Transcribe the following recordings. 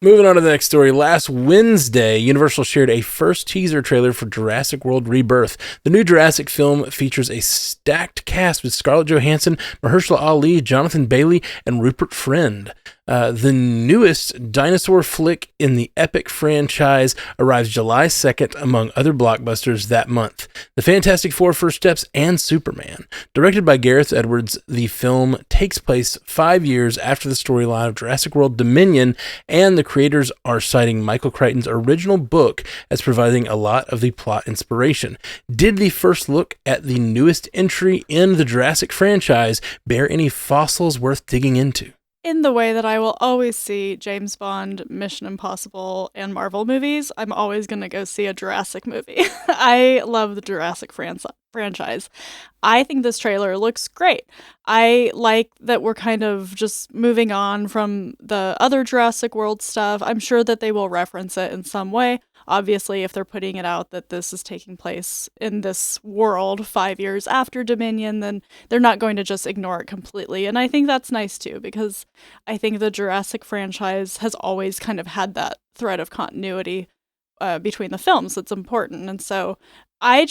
Moving on to the next story. Last Wednesday, Universal shared a first teaser trailer for Jurassic World Rebirth. The new Jurassic film features a stacked cast with Scarlett Johansson, Mahershala Ali, Jonathan Bailey, and Rupert Friend. The newest dinosaur flick in the epic franchise arrives July 2nd, among other blockbusters that month. The Fantastic Four: First Steps and Superman. Directed by Gareth Edwards, the film takes place 5 years after the storyline of Jurassic World Dominion, and the creators are citing Michael Crichton's original book as providing a lot of the plot inspiration. Did the first look at the newest entry in the Jurassic franchise bear any fossils worth digging into? In the way that I will always see James Bond, Mission Impossible, and Marvel movies, I'm always going to go see a Jurassic movie. I love the Jurassic franchise. I think this trailer looks great. I like that we're kind of just moving on from the other Jurassic World stuff. I'm sure that they will reference it in some way. Obviously, if they're putting it out that this is taking place in this world 5 years after Dominion, then they're not going to just ignore it completely. And I think that's nice too, because I think the Jurassic franchise has always kind of had that thread of continuity between the films that's important. And so I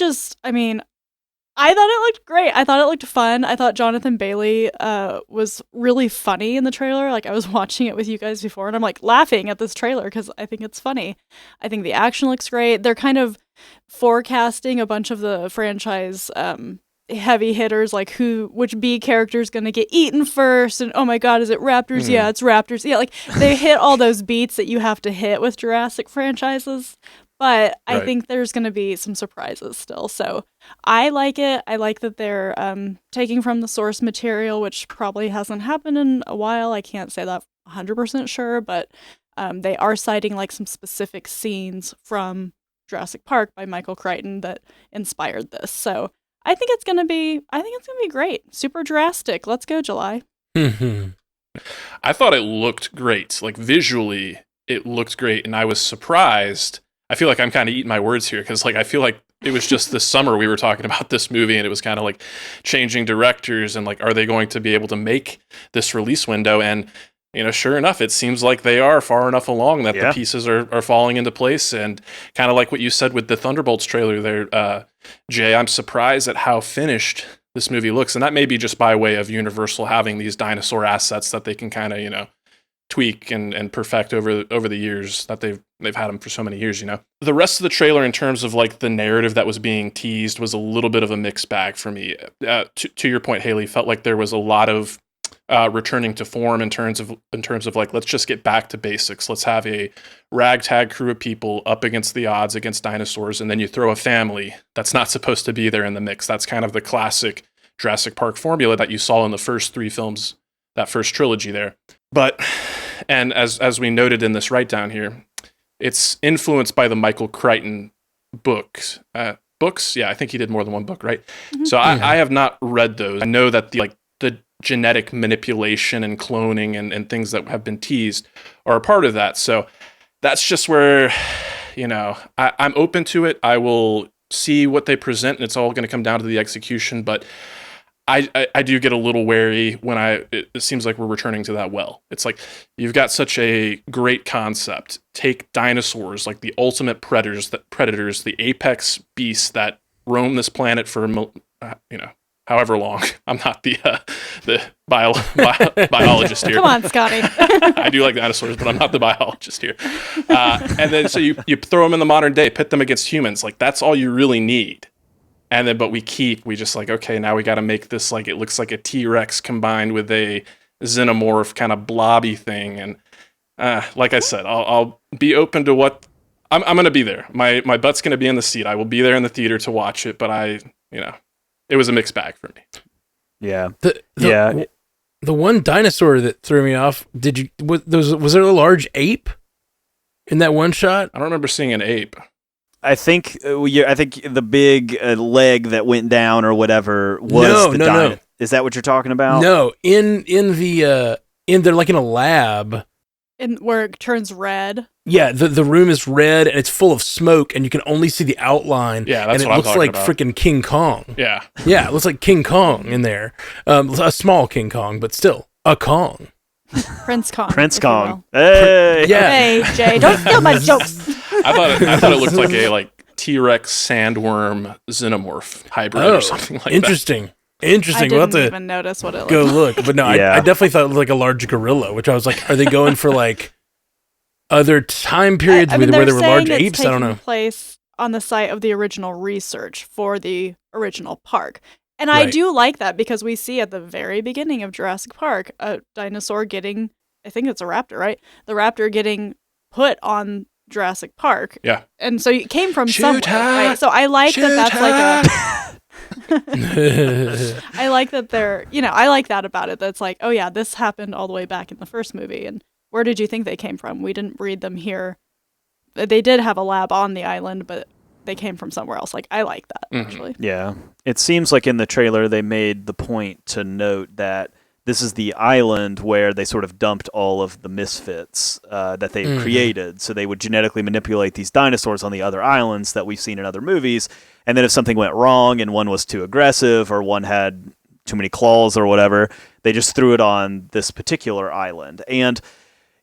thought it looked great. I thought it looked fun. I thought Jonathan Bailey was really funny in the trailer. Like, I was watching it with you guys before, and I'm like laughing at this trailer because I think it's funny. I think the action looks great. They're kind of forecasting a bunch of the franchise heavy hitters, like which B character is going to get eaten first, and oh my god, is it raptors? Yeah, it's raptors. Yeah, like they hit all those beats that you have to hit with Jurassic franchises. But I think there's going to be some surprises still. So I like it. I like that they're taking from the source material, which probably hasn't happened in a while. I can't say that 100% sure, but they are citing like some specific scenes from Jurassic Park by Michael Crichton that inspired this. So I think it's going to be great. Super Jurassic. Let's go, July. I thought it looked great. Like visually, it looked great, and I was surprised. I feel like I'm kind of eating my words here because, like, I feel like it was just this summer we were talking about this movie, and it was kind of like changing directors and like, are they going to be able to make this release window? And sure enough, it seems like they are far enough along that the pieces are falling into place. And kind of like what you said with the Thunderbolts trailer there, Jay, I'm surprised at how finished this movie looks, and that may be just by way of Universal having these dinosaur assets that they can kind of tweak and perfect over the years that they've had them for so many years. The rest of the trailer, in terms of like the narrative that was being teased, was a little bit of a mixed bag for me. To your point, Haley, felt like there was a lot of returning to form in terms of like, let's just get back to basics. Let's have a ragtag crew of people up against the odds against dinosaurs, and then you throw a family that's not supposed to be there in the mix. That's kind of the classic Jurassic Park formula that you saw in the first three films, that first trilogy there. But, and as we noted in this write down here, it's influenced by the Michael Crichton books. Yeah, I think he did more than one book, right? Mm-hmm. So I have not read those. I know that the genetic manipulation and cloning and things that have been teased are a part of that. So that's just where, I'm open to it. I will see what they present, and it's all going to come down to the execution. But I do get a little wary when it seems like we're returning to that well. It's like, you've got such a great concept. Take dinosaurs, like the ultimate predators, the apex beasts that roam this planet for, however long. I'm not the biologist here. Come on, Scotty. I do like dinosaurs, but I'm not the biologist here. And then so you throw them in the modern day, pit them against humans. Like, that's all you really need. And then, but we just like, okay, now we got to make this like, it looks like a T-Rex combined with a xenomorph kind of blobby thing. And like I said, I'll be open to what I'm going to be there. My butt's going to be in the seat. I will be there in the theater to watch it. But it was a mixed bag for me. Yeah. The one dinosaur that threw me off, was there a large ape in that one shot? I don't remember seeing an ape. I think the big leg that went down or whatever was no. Is that what you're talking about? No, they're like in a lab. Where it turns red. Yeah, the room is red and it's full of smoke, and you can only see the outline. Yeah, that's and what I'm talking about. It looks like freaking King Kong. Yeah. Yeah, it looks like King Kong in there. A small King Kong, but still a Kong. Prince Kong. Prince if you Kong. will. Hey. Yeah. Hey, Jay, don't steal my jokes. I thought it looked like a T-Rex sandworm xenomorph hybrid or something like interesting. I Interesting. We'll have didn't to even notice what it looked go like. look. But no, Yeah. I definitely thought it looked like a large gorilla, which I was like, are they going for like other time periods I mean, where there they're were large saying apes? it's I don't taking know. place on the site of the original research for the original park. And I Right. do like that because we see at the very beginning of Jurassic Park a dinosaur getting, I think it's a raptor, right? The raptor getting put on Jurassic Park. Yeah. And so it came from Shoot somewhere, her! right? So I like Shoot that that's like her! I like that I like that about it. That's like, oh yeah, this happened all the way back in the first movie. And where did you think they came from? We didn't breed them here. They did have a lab on the island, but they came from somewhere else. Like, I like that, actually. Yeah. It seems like in the trailer they made the point to note that this is the island where they sort of dumped all of the misfits that they created. So they would genetically manipulate these dinosaurs on the other islands that we've seen in other movies. And then if something went wrong and one was too aggressive or one had too many claws or whatever, they just threw it on this particular island. And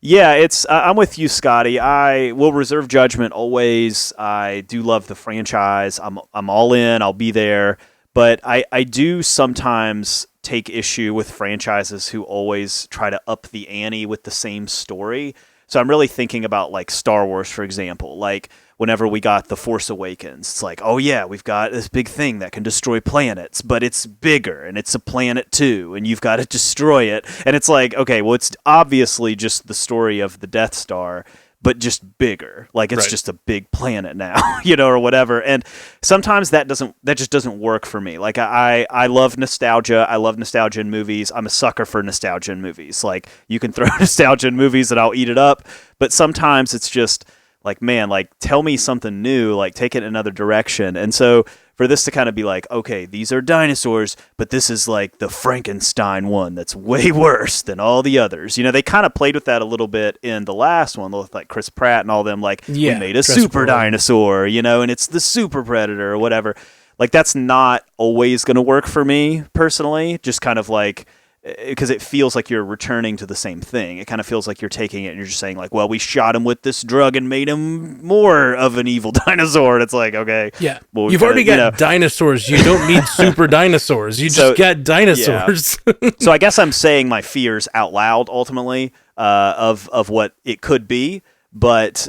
yeah, I'm with you, Scotty. I will reserve judgment always. I do love the franchise. I'm all in. I'll be there. But I do sometimes take issue with franchises who always try to up the ante with the same story. So I'm really thinking about like Star Wars, for example. Like whenever we got The Force Awakens, it's like, oh yeah, we've got this big thing that can destroy planets, but it's bigger and it's a planet too, and you've got to destroy it. And it's like, okay, well, it's obviously just the story of the Death Star, but just bigger. Like it's just a big planet now, or whatever. And sometimes that just doesn't work for me. Like I love nostalgia. I love nostalgia in movies. I'm a sucker for nostalgia in movies. Like you can throw nostalgia in movies and I'll eat it up. But sometimes it's just like, man, like tell me something new, like take it in another direction. And so for this to kind of be like, okay, these are dinosaurs, but this is like the Frankenstein one that's way worse than all the others. They kind of played with that a little bit in the last one with like Chris Pratt and all them, like we made a super dinosaur, and it's the super predator or whatever. Like that's not always going to work for me personally, just kind of like, because it feels like you're returning to the same thing. It kind of feels like you're taking it and you're just saying like, well, we shot him with this drug and made him more of an evil dinosaur. And it's like, okay. Yeah. Well, You've already got dinosaurs. You don't need super dinosaurs. You just got dinosaurs. Yeah. So I guess I'm saying my fears out loud ultimately of what it could be, but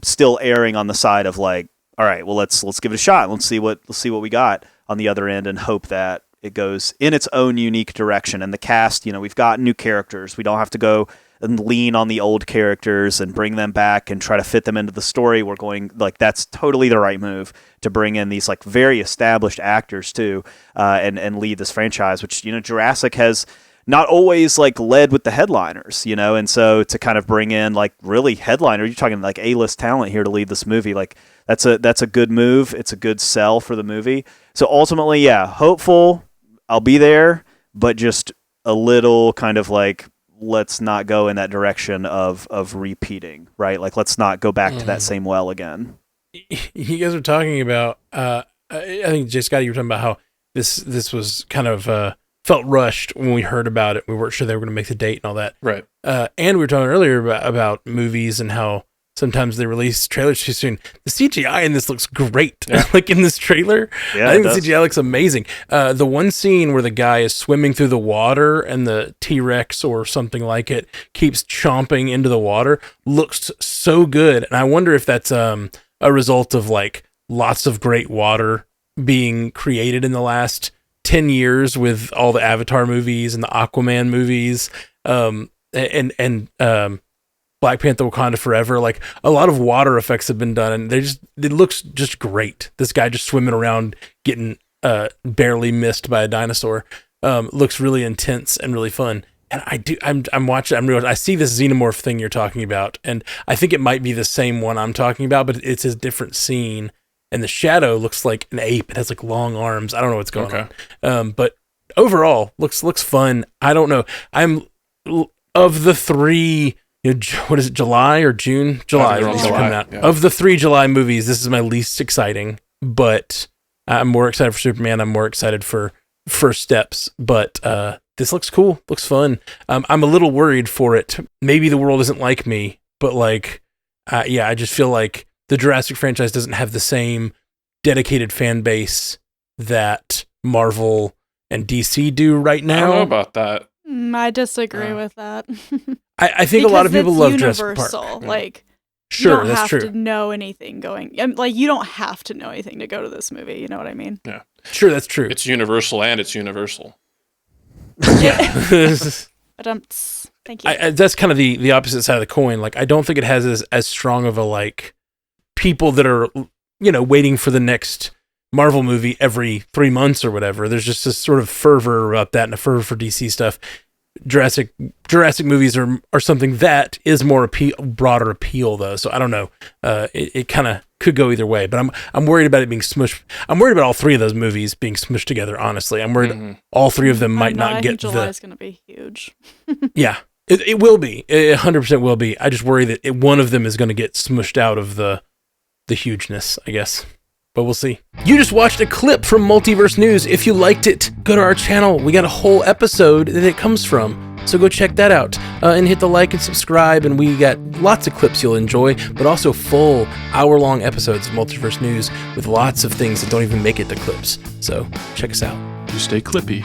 still erring on the side of like, all right, well, let's give it a shot. Let's see what we got on the other end and hope that it goes in its own unique direction. And the cast, we've got new characters. We don't have to go and lean on the old characters and bring them back and try to fit them into the story. We're going like that's totally the right move to bring in these like very established actors too, and lead this franchise. Which Jurassic has not always like led with the headliners, and so to kind of bring in like really headliner, you're talking like A-list talent here to lead this movie, like that's a good move. It's a good sell for the movie. So ultimately, yeah, hopeful. I'll be there, but just a little kind of like, let's not go in that direction of repeating, right? Like, let's not go back to that same well again. You guys were talking about, I think, Jay Scotty, you were talking about how this was kind of felt rushed when we heard about it. We weren't sure they were going to make the date and all that. Right. And we were talking earlier about movies and how sometimes they release trailers too soon. The CGI in this looks great. Yeah. Like in this trailer, Yeah, I think the CGI looks amazing. The one scene where the guy is swimming through the water and the T-Rex or something like it keeps chomping into the water looks so good. And I wonder if that's a result of like lots of great water being created in the last 10 years with all the Avatar movies and the Aquaman movies, and Black Panther Wakanda Forever. Like a lot of water effects have been done and it looks just great. This guy just swimming around getting barely missed by a dinosaur looks really intense and really fun. And I'm watching, I see this xenomorph thing you're talking about, and I think it might be the same one I'm talking about, but it's a different scene. And the shadow looks like an ape. It has like long arms. I don't know what's going on. But overall, looks fun. I don't know. I'm of the three. What is it? July or June? July. Yeah. Of the 3 July movies, this is my least exciting. But I'm more excited for Superman. I'm more excited for First Steps. But this looks cool, looks fun. I'm a little worried for it. Maybe the world isn't like me, but like, I just feel like the Jurassic franchise doesn't have the same dedicated fan base that Marvel and DC do right now. I don't know about that. I disagree with that. I think a lot of people love Jurassic Park. Like, sure, you don't that's have true. to know anything like, you don't have to know anything to go to this movie. You know what I mean? Yeah. Sure, that's true. It's universal and it's universal. Yeah. But thank you. That's kind of the opposite side of the coin. Like, I don't think it has as strong of a, like, people that are, waiting for the next Marvel movie every 3 months or whatever. There's just this sort of fervor about that and a fervor for DC stuff. Jurassic movies are something that is more broader appeal, though. So I don't know. It kind of could go either way, but I'm worried about it being smushed. I'm worried about all three of those movies being smushed together. Honestly, I'm worried all three of them might not I get think July is going to be huge. Yeah, it will be. It 100% will be. I just worry that one of them is going to get smushed out of the hugeness, I guess. But we'll see. You just watched a clip from Multiverse News. If you liked it, go to our channel. We got a whole episode that it comes from. So go check that out and hit the like and subscribe. And we got lots of clips you'll enjoy, but also full hour-long episodes of Multiverse News with lots of things that don't even make it to clips. So check us out. You stay clippy.